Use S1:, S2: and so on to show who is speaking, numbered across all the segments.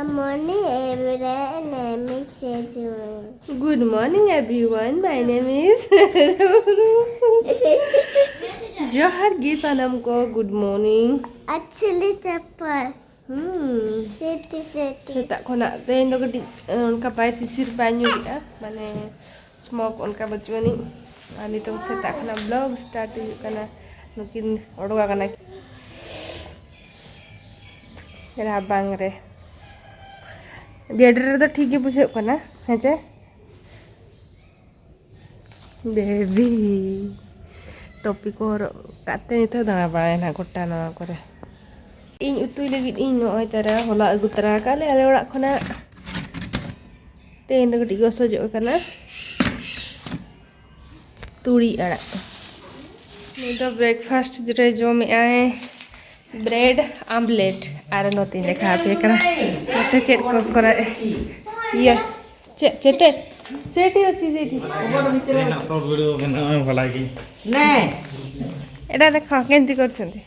S1: morning, everyone. Name is Sejun.
S2: Good morning, everyone. My name is जोहर गे सनम को good morning.
S1: Actually, chapel. City.
S2: Setak khona tehin do kati onka pai sisir banyu dia mane smoke onka bachwani ani tong setak khona vlog start kana nukin odoga kana era bang re Dedar तो ठीक है बुझे को ना है जे baby topic और काते तो दाना बाय ना गोटा ना करे इन उतुई लगी इन नय तारा होला अगु तारा काले आले ओड़ा खना तेन दो गटी गसो जो कना तुड़ी अड़ा नि तो ब्रेकफास्ट जरे जो में आए ब्रेड आमलेट आर नती लेखा पे करा मते चेट को करा ये चेटे चेटी अच्छी चेटी
S3: ना सब वीडियो बना भला की
S2: ने एटा देखा केंती करछंती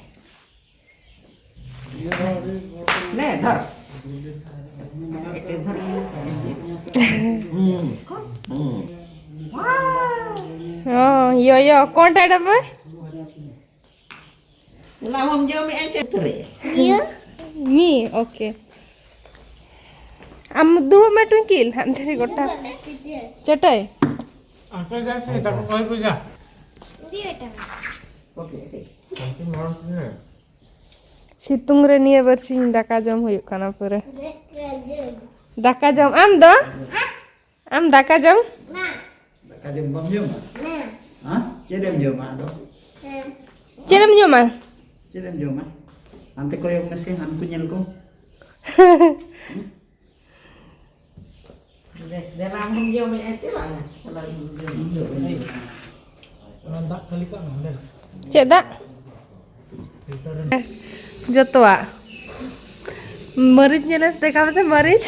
S4: ने धर एटे धर
S2: यो कोनटा डबे
S4: ला हम जो में ऐसे थरे
S1: You?
S2: मी ओके आम दुरो में ट्विंकल अंधेरी गोटा चटाई
S3: आपे जाते ताको कोई पूजा
S4: ओके
S3: something wrong here
S2: सितुंग रे निये बरसिन दाका जम हुयु काना पुरे दाका जम आम दाका जम
S5: Kajem bom yo ma. Hah? Cedem yo ma do.
S2: चेरम जमा
S5: Cedem yo ma. Nanti koyong nasi han kunyel ko.
S4: दे ला हम जो में ऐसे वाला चलो जो
S3: dak kali kan ada
S2: चेदा जतवा मरीच नेलस देखा से मरीच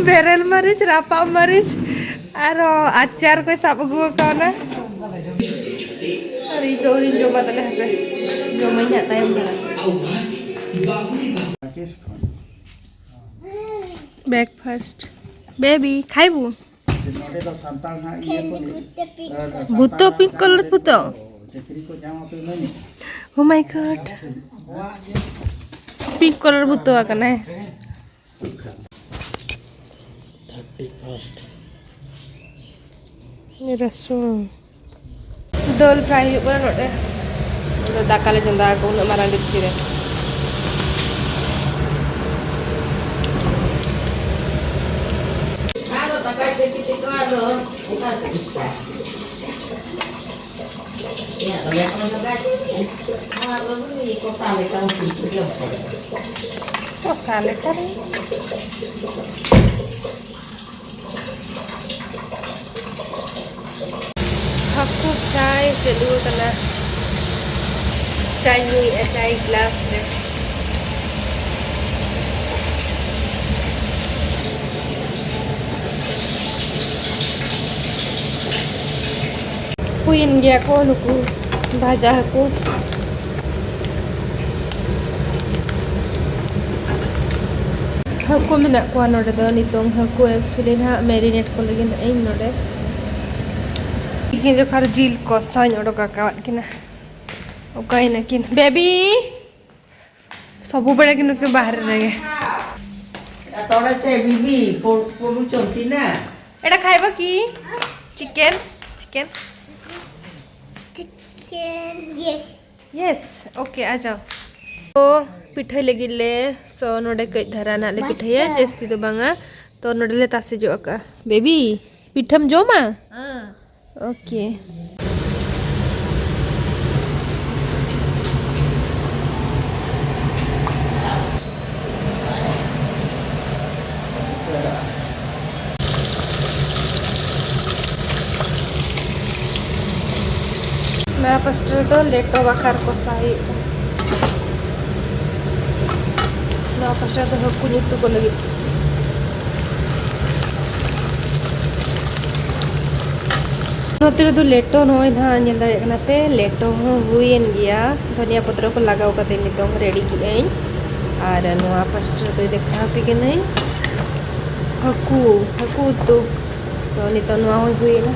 S2: बेरल मरीच रापा मरीच आरो आचार कोई साबगु काना अरे गौरी जो बदले हसे जो महीना टाइम बड़ा
S5: Pakis kon.
S2: ब्रेकफास्ट बेबी खाइबू
S5: Nore do santal na iye ko ni.
S2: भूतो पिंक कलर भूतो
S5: Sekiri ko jama pe nani.
S2: Oh my god pink colour भूतो आकना है
S3: 31st
S2: रसून दल फ्राई ऊपर नोटे दाकाले जंदा को न मारा लिपची रे
S4: हां तो काय ते चिटे कालो एका से या तो या कोन लगा हां तो नहीं को साले का कुछ जो
S2: तो साले करे hakku chai cedu kana chai nyui chai glass re huin gya ko nuku bhaja hakku hakku mena ko node do nitong hakku actually na marinate ko lagi na ai node किन जो खर झील को साइन ओडो का काट किना ओ कहीं ना किन बेबी सब बड़े किन के बाहर रहे
S4: तोड़े से बीबी पोडू चलती ना
S2: एटा खाइबा की chicken chicken
S1: Chicken. Yes.
S2: Yes okay आ जाओ तो पिठे लगिले सो नोडे कई धरा ना ले पिठे जस्ती तो बांगा तो नोडे ले तासे जो का बेबी पिठम जो मा
S4: हां
S2: ओके मैं फर्स्ट तो लेटो बाखर को साई मैं फर्स्ट तो हकु नितु को लगी नोते दो लेटो नय ना नेल दाड़े कना पे लेटो हो हुयेन गिया धनिया पत्र को लगाव कते नितों रेडी किएन और नुआ फर्स्ट रे देखा पे के नहीं हकू हकू तो नितो नुआ हुई ना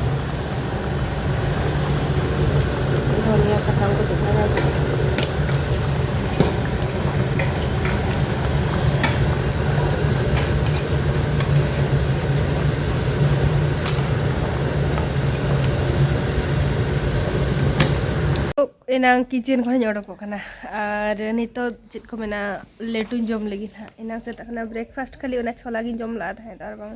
S2: धनिया साकाम को देखा जाए एनांग किचन को ओडोकना और नितो चेक को मेना लेटू जम लगी था एनांग से तकना ब्रेकफास्ट खाली ओना छोला गी जम ला था और बांग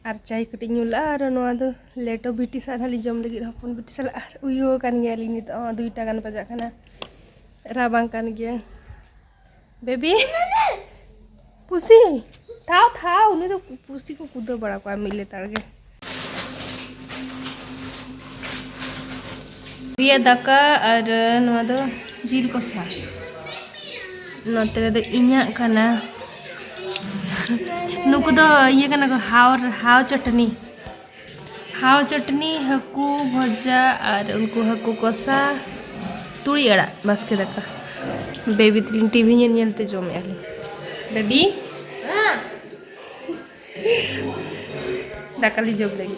S2: और चाय कटी नुला और नोआ दो लेटो बिटी सा खाली जम लगी हपन बिटी सा उयो कान गया ली नितो 2टा गान बजा खाना राबांग कान गया बेबी पुसी था उन्हें तो पुसी को कूदो बड़ा को मिले तड़गे बिया दाका और नोआ दो जिल को सा नोते दो इन्या खाना नुकु दो ये कना को हाव चटनी हकू भजा और उनको हकू कसा तुड़ी अड़ा बस के दाका बेबी तिलिंग टीवी ñelते जोमे आली बेबी दाका ली जोम लगी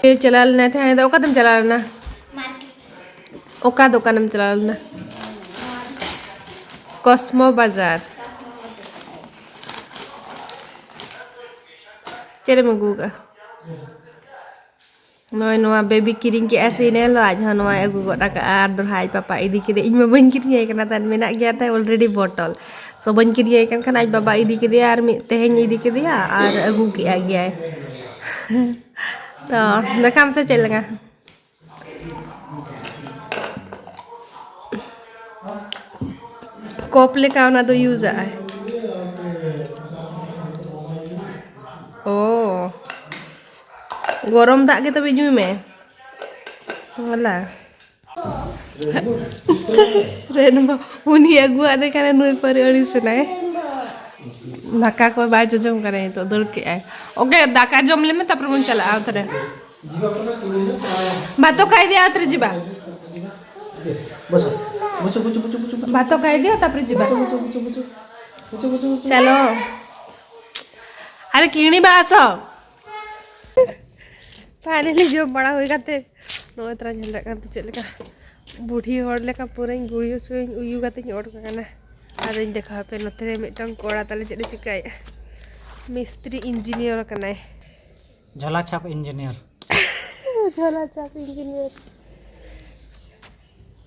S2: ये चला लेना था तो ओका तुम चला लेना ओका दुकान में चला लेना कॉस्मो बाजार चले मगुगा नोय नोआ बेबी किरिंग के ऐसे ने लो आज नोआ अगु गोटा का आर दोहाई पापा इदी के इन में बन किरिंग कना तन मेना गया था ऑलरेडी बोतल सो बन किरिंग कन खान आज बाबा इदी के दिया और तेहें इदी के दिया और अगु के आ गया है तो देखा हमसे चलेगा कोप लेका होना तो यूज है ओ गरम दाग के तबे जुई में वाला रेनबा उनी अगु आदे काने नुई पर अड़ी सुनाए दाका को बाय जम करे तो दर के आए ओके दाका जम ले में तपर मन चला आ तरे बातो खाई दिया तरे जीबा बातो खाई दिया तपर जीबा चलो अरे किणी बास फाइनली जो बड़ा हुई गाते नो इतना झल का चल का बूढ़ी हड़ लेका पूरा गुड़ियो से उयू गाते ओड काना और देखा पे नतरे मिटन कोड़ा ताले चले चिकाय मिस्त्री इंजीनियर कनाय
S3: झोला छाप इंजीनियर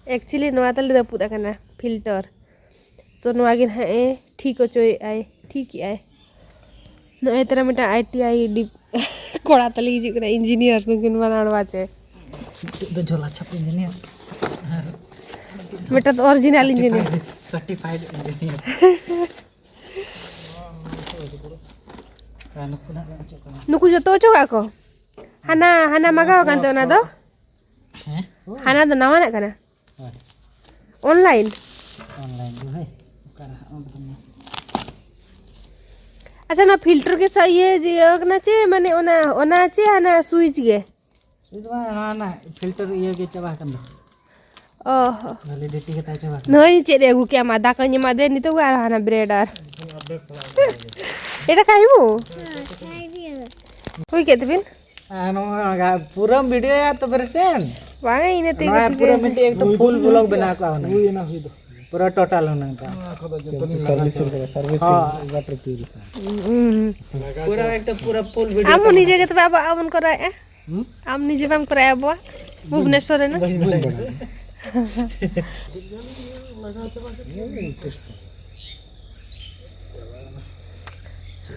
S2: एक्चुअली नोआ ताले रपुदा कना फिल्टर सो नोआ गिन है ठीक हो चोय आए ठीक ही आए नो एतरा मिटा आईटीआई डी कोड़ा तले हिजु कना इंजीनियर नुकिन बनाड़वा छे
S3: तो झोला छाप इंजीनियर
S2: मिटा तो ओरिजिनल इंजीनियर
S3: सर्टिफाइड इंजीनियर
S2: नुकु जतो चोगा को हाना मगाओ कांते ओना दो
S3: हैं
S2: हाना दो नवा ना कना ऑनलाइन
S3: दो है
S2: अच्छा ना फिल्टर के सा ये जे ना चे माने ओना चे हाना स्विच गे
S3: स्विच ना फिल्टर ये के चबा कन
S2: ओह
S3: वैलिडिटी के ता चबा
S2: नहीं चे देगु क्या मा दाका नी मा दे नी तो आर हाना ब्रेड आर एटा खाइबो होई के तबिन
S3: पूरा वीडियो यार तो परसेंट
S2: वांगे इने ते
S3: पूरा मिनट एक तो फुल ब्लॉग बना का होना हुई ना हुई पूरा टोटल होना का सर्विस वाटर प्यूरिफायर पूरा एक तो पूरा फुल वीडियो
S2: आम निजे के बाबा आमन कराए आम निजे बाम कराए बुआ भुवनेश्वर ना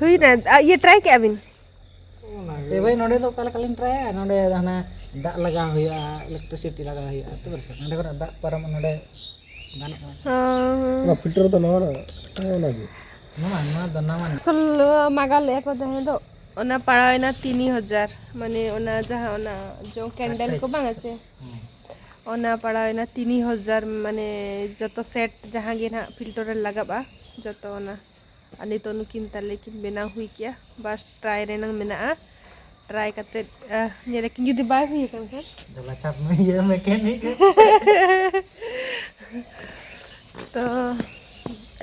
S2: हुई ना ये ट्राई के अबिन
S3: ए भाई नोडे तो काला कालिन ट्राई नोडे हना दा लगा हुआ इलेक्ट्रिसिटी लगा हुआ तो बस नोडे को दा परम नोडे
S2: हां
S3: ना फिल्टर तो ना ना दनामान
S2: सल मागाल एक बार दे दो ओना पड़ायना 3000 माने ओना जहां ओना जो कैंडल को बांगाचे ओना पड़ायना 3000 माने जतो सेट जहां गे ना फिल्टर लगाबा जतो ओना अनि तो नुकिन ताले किन बेना हुई क्या बस ट्राई रेनंग मेना ट्राई करते ये लेकिन यदि बाय हुई kan kan
S3: जला छाप में ये मैकेनिक
S2: तो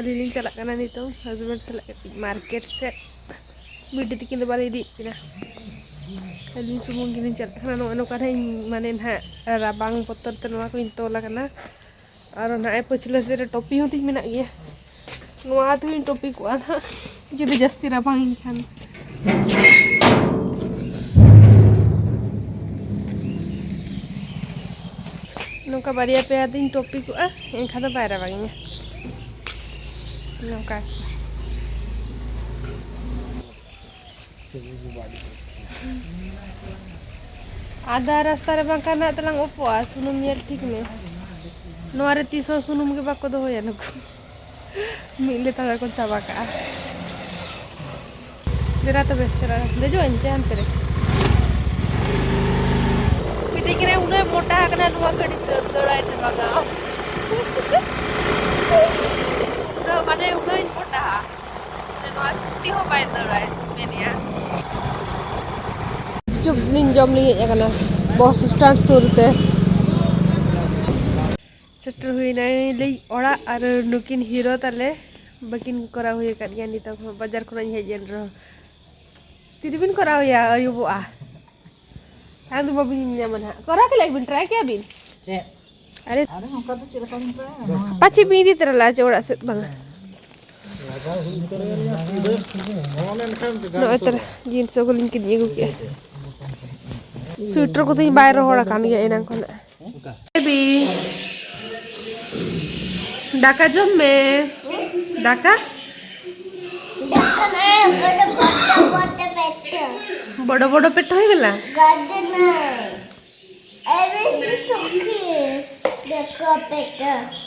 S2: अली चलना नितो हस्बैंड से मार्केट से बिटी तक बाले इदीना अली सुमुंग गिन चलना नोका माने ना राबांग पत्तर ते नोआ को तोलना और ना पछले से टोपी होती मेना गया नोआ तो टोपी को ना जुदी जस्ती राबांग खान नौका बारिया पे आती टोपी को एनखा तो बाय राबांग नौका आधा रास्ता रे बांका तलांग ओपोआ सुनुम ये ठीक में नोरे 300 सुनुम के बाको दो होया नको मिले तगा को चाबा का जरा तो बेचरा दे जो इंचान तेरे पिते करे उन्हें मोटा हकना नुआ गड़ी दौड़ाए से बागा तो माने उन्हें मोटा ने नुआ स्कूटी हो पाए दौड़ाए मेनिया चुप लिन जम ली एकना बस स्टैंड सुरते सेटर हुई नहीं ले ओड़ा और नुकिन हीरो ताले बकिन करा हुई कर गया नित बाजार को नहीं हेजन रो तिरबिन करा हुआ अयुबो आ आंदु बबिन ने मना करा के लाइक बिन ट्राई किया बिन अरे
S3: हमका तो चला कम ट्राई
S2: पाची बीदी तरह ला चोड़ा से बंगा नो तरह जींस को लिंक दिए को किया स्वेटर को तो बाहर होड़ा कान गया इना को बेबी डाका जम में डाका बड़ बड़ पेट हो गला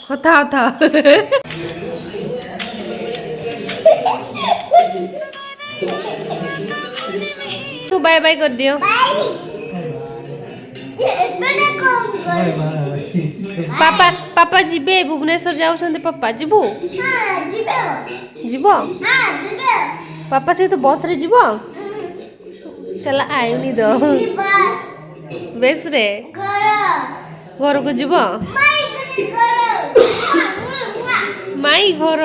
S2: होता होता तू बाय बाय कर दियो पापा पापा जीबे भुवनेश्वर जाऊ छंदे पापा जीबू जीबो पापा से तो बस रे जीबो चला आयु नी दो बेस रे घर को जीबो माई घर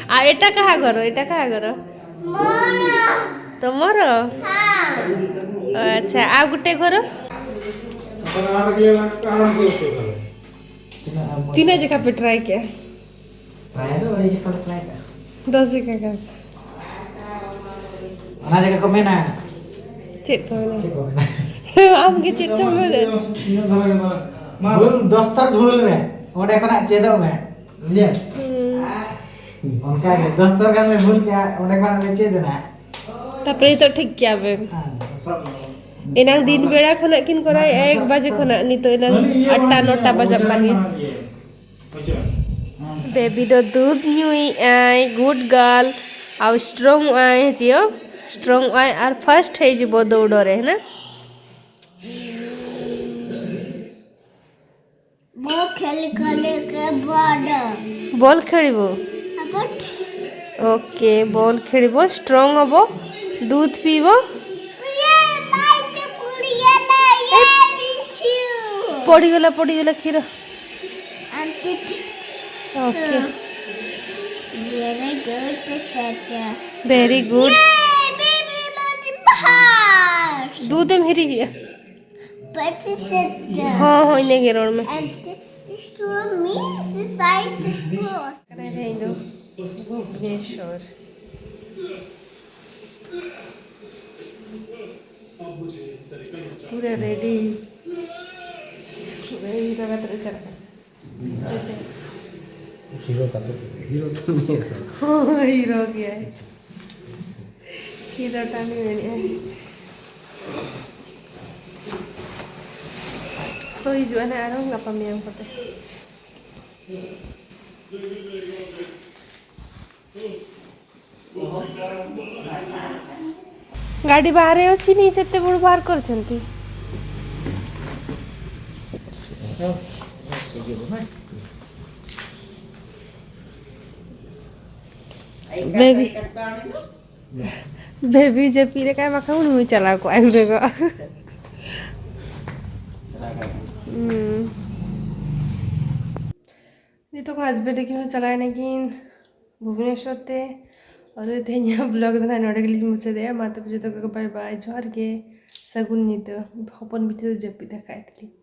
S2: आ एटा कहा घर तमर अच्छा आ गुटे घर तीन जगह पे ट्राई किया 10 जगह का
S3: ana jaga komena
S2: चेक तो आम के चेक तो मेरे
S3: भूल दस्तर धूल में ओडे कना चेदो में बुझे उनका दस्तर का में भूल क्या ओडे कना ले चेदना
S2: तापरे तो ठीक क्या बे एनांग दिन बेड़ा खना किन करा 1 बजे खना नी तो एनांग 8-9 बजे कानी बेबी द दूध न्यूई आई गुड गर्ल आउ strong I Jio strong I R first है जीवो दौड़रे है ना
S1: वो खेल करने के बाद
S2: बॉल खेलिबो ओके बॉल खेलिबो स्ट्रांग हबो दूध पीबो पड़ी गला खीर ओके वेरी गुड दूध में हिरी गया हाँ इन्हें गिरोड़ में पूरा रेडी
S3: हीरो का तो
S2: हीरो गया है हीरो टानी में है so hijauan araw nggak pamiyang putih गाड़ी बाहर अच्छी नहीं से बड़ बाहर कर बेबी बेबी जब पीरे का मखा मुझे चला को आयु देखो ये तो हस्बैंड की चलाए लेकिन भुवनेश्वर ते और तेज ब्लॉग दना नोड़े गली मुझे दे माता पूजा तो बाय बाय जोहर के सगुन नीत हपन बिटी जपी देखाई थी।